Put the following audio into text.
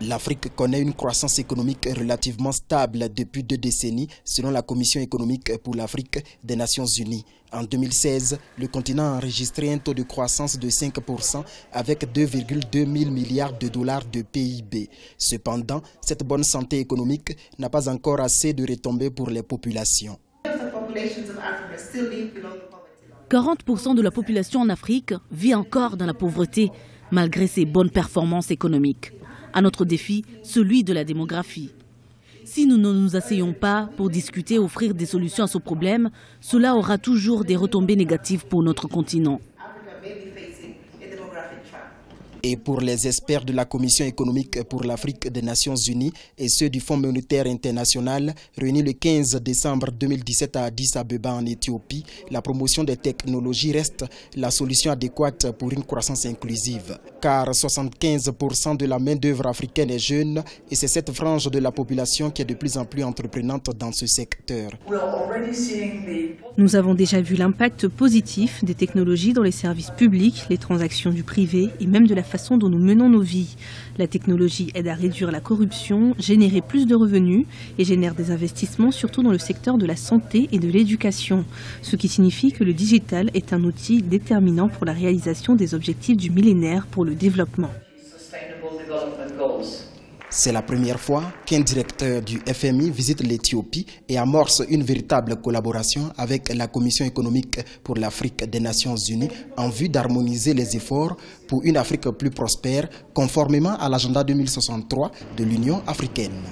L'Afrique connaît une croissance économique relativement stable depuis 2 décennies, selon la Commission économique pour l'Afrique des Nations Unies. En 2016, le continent a enregistré un taux de croissance de 5% avec 2,2 000 milliards de dollars de PIB. Cependant, cette bonne santé économique n'a pas encore assez de retombées pour les populations. 40% de la population en Afrique vit encore dans la pauvreté, malgré ses bonnes performances économiques. À notre défi, celui de la démographie. Si nous ne nous asseyons pas pour discuter et offrir des solutions à ce problème, cela aura toujours des retombées négatives pour notre continent. Et pour les experts de la Commission économique pour l'Afrique des Nations Unies et ceux du Fonds monétaire international, réunis le 15 décembre 2017 à Addis Abeba en Éthiopie, la promotion des technologies reste la solution adéquate pour une croissance inclusive. Car 75% de la main-d'œuvre africaine est jeune et c'est cette frange de la population qui est de plus en plus entreprenante dans ce secteur. Nous avons déjà vu l'impact positif des technologies dans les services publics, les transactions du privé et même de la façon dont nous menons nos vies. La technologie aide à réduire la corruption, générer plus de revenus et génère des investissements surtout dans le secteur de la santé et de l'éducation. Ce qui signifie que le digital est un outil déterminant pour la réalisation des objectifs du millénaire pour le développement. C'est la première fois qu'un directeur du FMI visite l'Éthiopie et amorce une véritable collaboration avec la Commission économique pour l'Afrique des Nations Unies en vue d'harmoniser les efforts pour une Afrique plus prospère conformément à l'agenda 2063 de l'Union africaine.